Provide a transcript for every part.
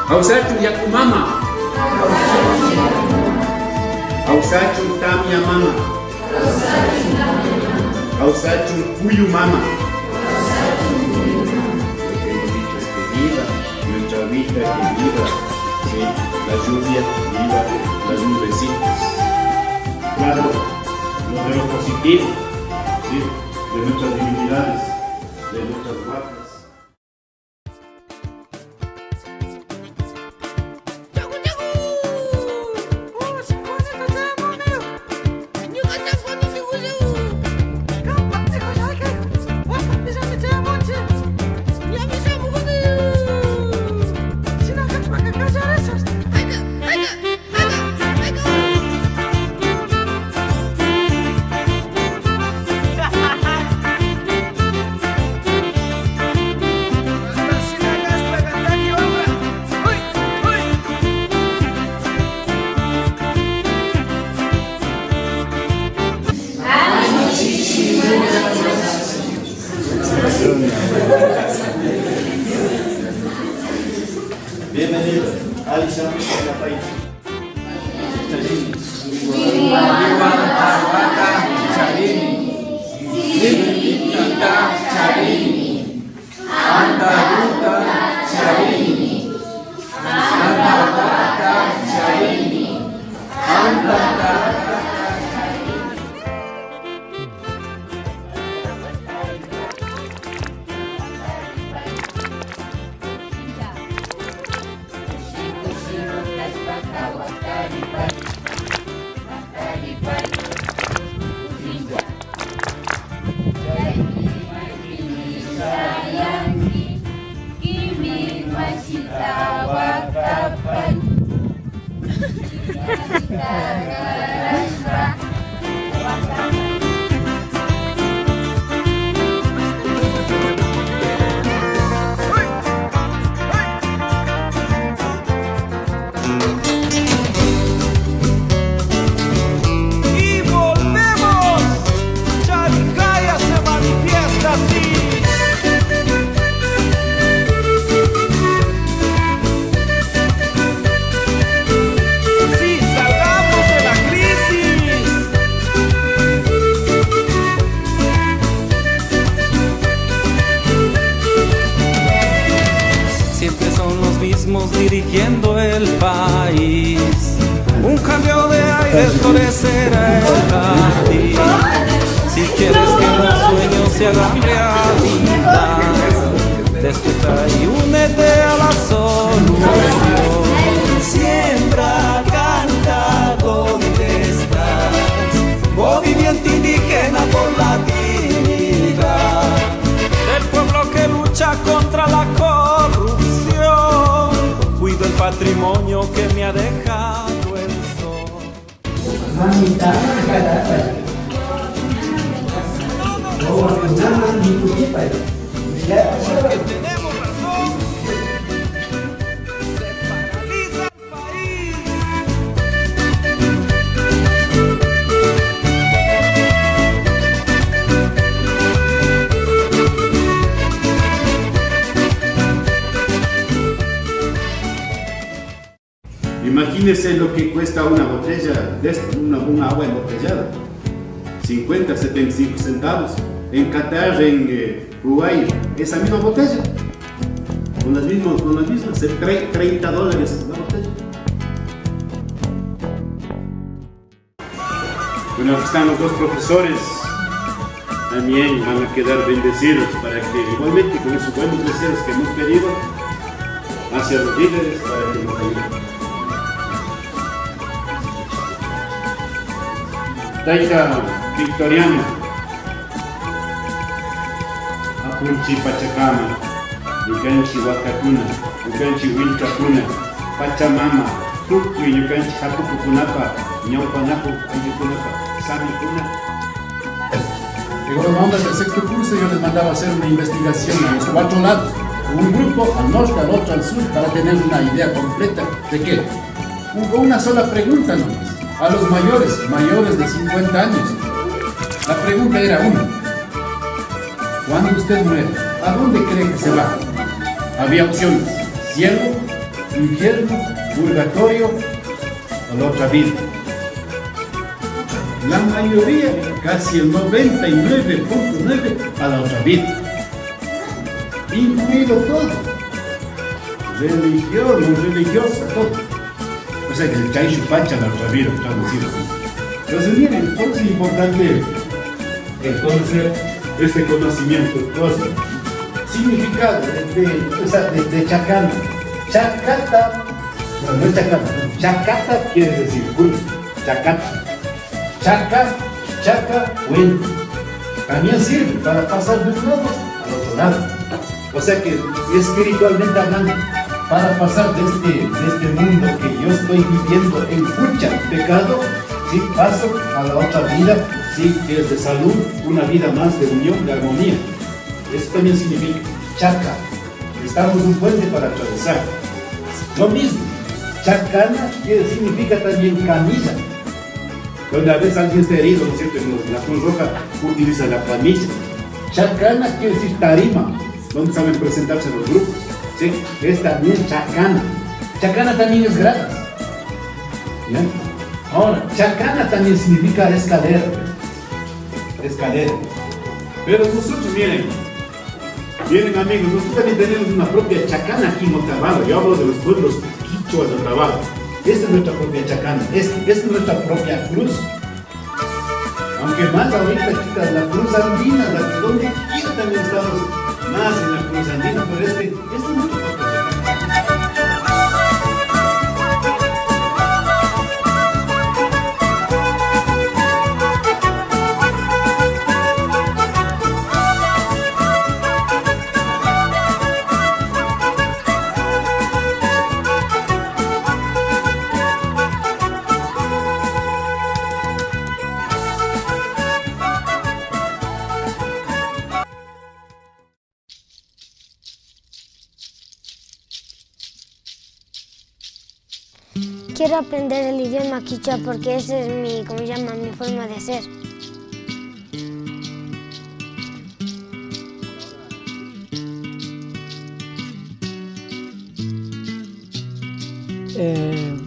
Ausachu yakumama. Ausachu tamia mama. Ausachu cuyu mama. Viva nuestra vida, que viva, sí, la lluvia, viva las nubecitas. Claro, lo de lo positivo, sí, de nuestras divinidades, de nuestras guardas. Bienvenido, Alisa, a la país. Dirigiendo el país, un cambio de aire florecerá el jardín. Si quieres que los sueños se hagan realidad, despierta y únete a la solución. Siembra, canta donde estás, movimiento indígena por la dignidad del pueblo que lucha contra la corrupción. Cuido el patrimonio que me ha dejado el sol. Mamita, caramba. Porque tenemos razón, se paraliza el país. Imagínense lo que cuesta una botella de una agua embotellada. 50, 75 centavos. En Qatar, en Uruguay, esa misma botella. Con las mismas, $30 la botella. Bueno, aquí están los dos profesores. También van a quedar bendecidos para que igualmente con esos buenos deseos que hemos pedido hacia los líderes para que nos ayuden. Taita Victoriano, Apunchi Pachacama, Yukanchi Wakakuna, Yukanchi Wilkakuna, Pachamama, Tuku y Yukanchi Hapukunapa, Ñaupanapu, Ayukunapa, Samikuna. Digo, los hombres del sexto curso yo les mandaba a hacer una investigación a los 4 lados, un grupo al norte, al otro al sur, para tener una idea completa de qué. Una sola pregunta nomás. A los mayores de 50 años. La pregunta era una. Cuando usted muere, ¿a dónde cree que se va? Había opciones: cielo, infierno, purgatorio o la otra vida. La mayoría, casi el 99.9 a la otra vida. Incluido todo. Religión, no religiosa, todo. O sea que el chay chupacha la otra vida, traducido. Entonces miren, por eso es importante conocer este conocimiento cósmico. Significado de chacana. Chacata, no es chacana. Chacata quiere decir culto. Chacata. Chaca, cuento. También sirve para pasar de un lado al otro lado. O sea que espiritualmente hablando, para pasar de este mundo que yo estoy viviendo en cucha, pecado, sí, paso a la otra vida, sí, que es de salud, una vida más de unión, de armonía. Eso también significa chaca. Estamos un puente para atravesar. Lo mismo, chacana significa también camisa. Donde a veces alguien está herido, ¿no es cierto? En la Cruz Roja utiliza la camisa. Chacana quiere decir tarima, donde saben presentarse los grupos. ¿Sí? Es también chacana. Chacana también es gradas. ¿Ya? Ahora, chacana también significa escalera. Escalera. Pero nosotros, miren amigos, nosotros también tenemos una propia chacana aquí en Otavalo. Yo hablo de los pueblos quichuas de Otavalo. Esta es nuestra propia chacana, esta es nuestra propia cruz. Aunque más ahorita, chicas, la cruz andina, la que donde quiera también estamos más en la cruz andina, pero esta es nuestra propia chacana. Quiero aprender el idioma quichua porque esa es mi forma de ser.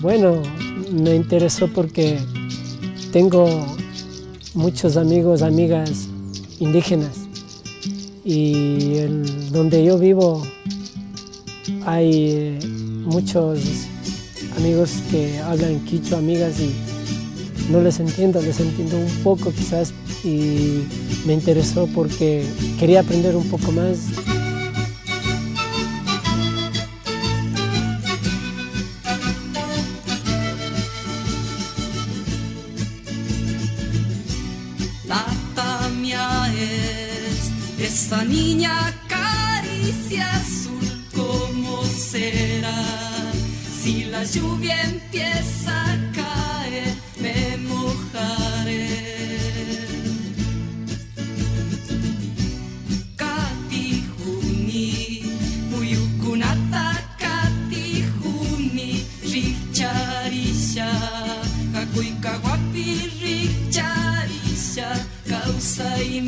Bueno, me interesó porque tengo muchos amigos, amigas indígenas y donde yo vivo hay muchos amigos que hablan quichua, amigas, y no les entiendo un poco quizás, y me interesó porque quería aprender un poco más. La Tamia es esa niña caricia azul, ¿cómo será? Si la lluvia empieza a caer, me mojaré. Katijuni, muyukunata katijuni, richarisha, kakuikaguapi richarisha, causa y